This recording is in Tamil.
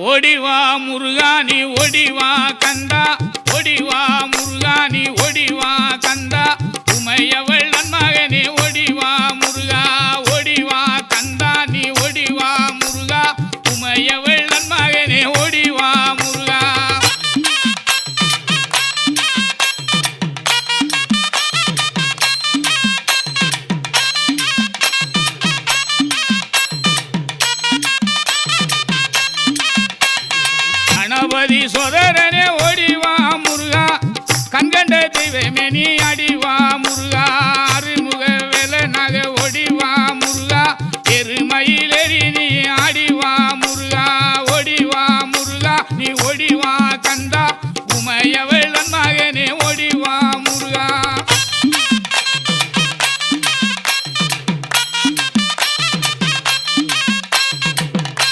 ஓடிவா முருகானி ஓடிவா கந்தா ஓடிவா முருகானி ஓடிவா கந்தா உமையவள் நன்மகனே ஓடிவா முருகா ஓடிவா கந்தா நீ ஓடிவா முருகா உமையவள் நன்மகனே ஓடிவா முருகா கணபதி சோதரனே ஓடிவா முருகா கண்கண்ட தெய்வமே நீ அடி